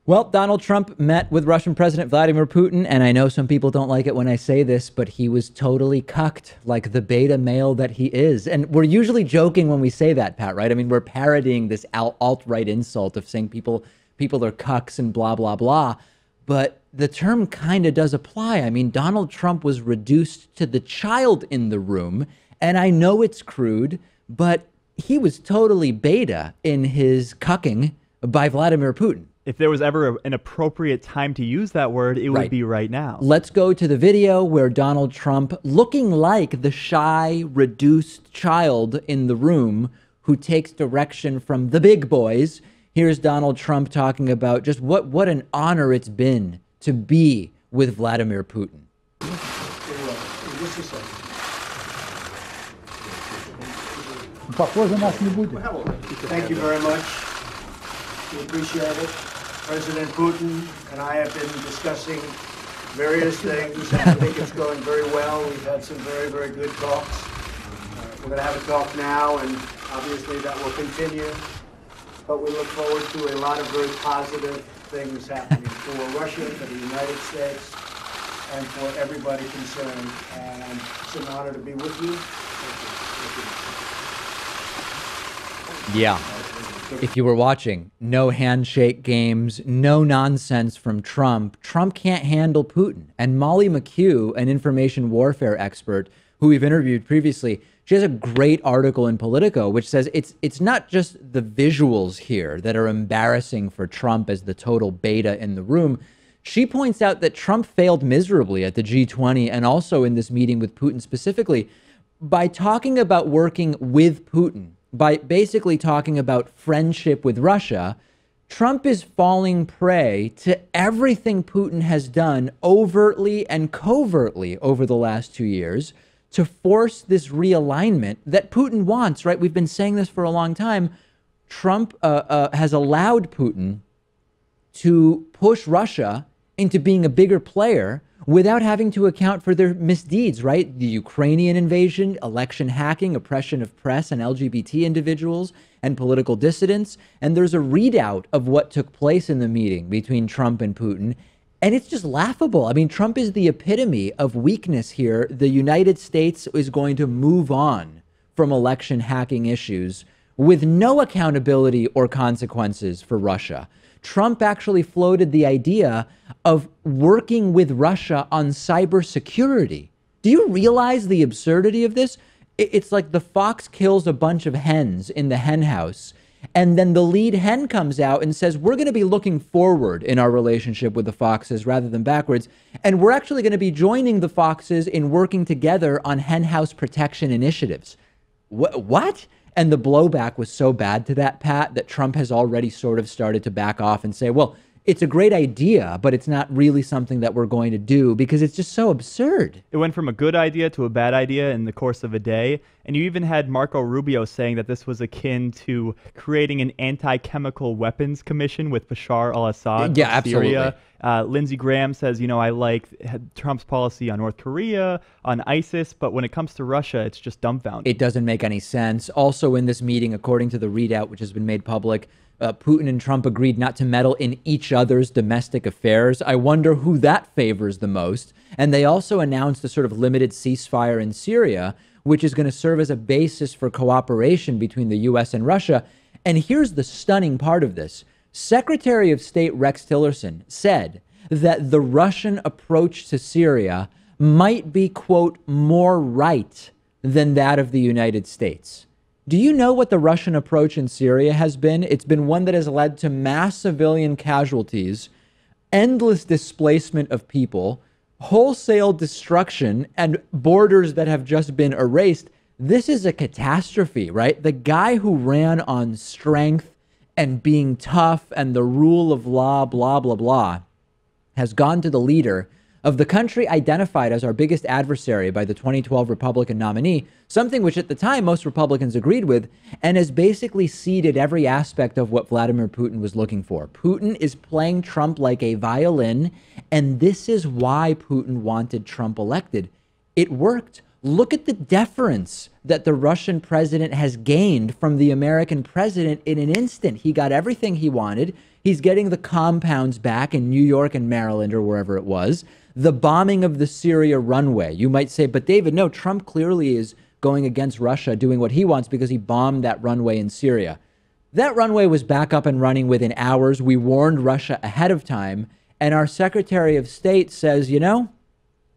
Well, Donald Trump met with Russian President Vladimir Putin, and I know some people don't like it when I say this, but he was totally cucked, like the beta male that he is. And we're usually joking when we say that, Pat, right? I mean, we're parodying this alt-right insult of saying people are cucks and blah, blah, blah. But the term kind of does apply. I mean, Donald Trump was reduced to the child in the room, and I know it's crude, but he was totally beta in his cucking by Vladimir Putin. If there was ever an appropriate time to use that word, it would be right now. Let's go to the video where Donald Trump, looking like the shy, reduced child in the room who takes direction from the big boys. Here's Donald Trump talking about just what an honor it's been to be with Vladimir Putin. Thank you very much. We appreciate it. President Putin and I have been discussing various things. I think it's going very well. We've had some very, very good talks. We're going to have a talk now, and obviously that will continue. But we look forward to a lot of very positive things happening for Russia, for the United States, and for everybody concerned. And it's an honor to be with you. Yeah. If you were watching, no handshake games, no nonsense from Trump. Trump can't handle Putin. And Molly McHugh, an information warfare expert who we've interviewed previously, she has a great article in Politico, which says it's not just the visuals here that are embarrassing for Trump as the total beta in the room. She points out that Trump failed miserably at the G20 and also in this meeting with Putin specifically by talking about working with Putin. By basically talking about friendship with Russia, Trump is falling prey to everything Putin has done overtly and covertly over the last 2 years to force this realignment that Putin wants, right? We've been saying this for a long time. Trump has allowed Putin to push Russia into being a bigger player without having to account for their misdeeds, right? The Ukrainian invasion, election hacking, oppression of press and LGBT individuals and political dissidents. And there's a readout of what took place in the meeting between Trump and Putin. And it's just laughable. I mean, Trump is the epitome of weakness here. The United States is going to move on from election hacking issues with no accountability or consequences for Russia. Trump actually floated the idea of working with Russia on cybersecurity. Do you realize the absurdity of this? It's like the fox kills a bunch of hens in the hen house, and then the lead hen comes out and says, we're going to be looking forward in our relationship with the foxes rather than backwards. And we're actually going to be joining the foxes in working together on hen house protection initiatives. What? And the blowback was so bad to that, Pat, that Trump has already sort of started to back off and say, well, it's a great idea, but it's not really something that we're going to do because it's just so absurd. It went from a good idea to a bad idea in the course of a day. And you even had Marco Rubio saying that this was akin to creating an anti-chemical weapons commission with Bashar al-Assad yeah, of Syria. Absolutely. Lindsey Graham says, I like Trump's policy on North Korea, on ISIS, but when it comes to Russia, it's just dumbfounded. It doesn't make any sense. Also in this meeting, according to the readout, which has been made public, Putin and Trump agreed not to meddle in each other's domestic affairs. I wonder who that favors the most. And they also announced a sort of limited ceasefire in Syria, which is going to serve as a basis for cooperation between the U.S. and Russia. And here's the stunning part of this. Secretary of State Rex Tillerson said that the Russian approach to Syria might be, quote, more right than that of the United States. Do you know what the Russian approach in Syria has been? It's been one that has led to mass civilian casualties, endless displacement of people, wholesale destruction, and borders that have just been erased. This is a catastrophe, right? The guy who ran on strength and being tough and the rule of law, blah, blah, blah, has gone to the leader of the country identified as our biggest adversary by the 2012 Republican nominee, something which at the time most Republicans agreed with, and has basically ceded every aspect of what Vladimir Putin was looking for. Putin is playing Trump like a violin, and this is why Putin wanted Trump elected. It worked. Look at the deference that the Russian president has gained from the American president in an instant. He got everything he wanted. He's getting the compounds back in New York and Maryland or wherever it was. The bombing of the Syria runway. You might say, but David, no, Trump clearly is going against Russia, doing what he wants because he bombed that runway in Syria. That runway was back up and running within hours. We warned Russia ahead of time. And our Secretary of State says, you know,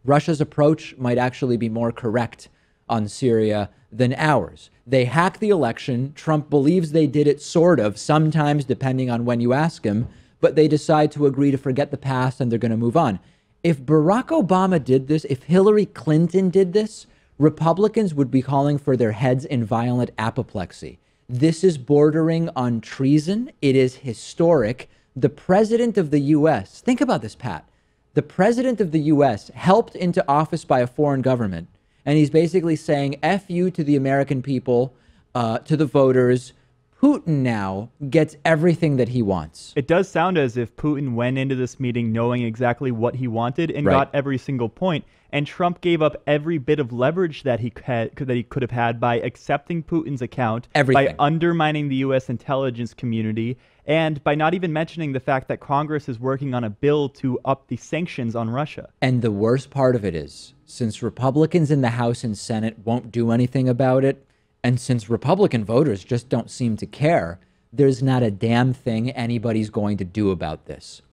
Russia's approach might actually be more correct on Syria than ours. They hacked the election. Trump believes they did it sort of, sometimes depending on when you ask him, but they decide to agree to forget the past and they're going to move on. If Barack Obama did this, if Hillary Clinton did this, Republicans would be calling for their heads in violent apoplexy. This is bordering on treason. It is historic. The president of the U.S., think about this, Pat. The president of the U.S. helped into office by a foreign government. And he's basically saying, F you to the American people, to the voters. Putin now gets everything that he wants. It does sound as if Putin went into this meeting knowing exactly what he wanted and got every single point. And Trump gave up every bit of leverage that he could have had by accepting Putin's account, by undermining the U.S. intelligence community, and by not even mentioning the fact that Congress is working on a bill to up the sanctions on Russia. And the worst part of it is, since Republicans in the House and Senate won't do anything about it, and since Republican voters just don't seem to care, there's not a damn thing anybody's going to do about this.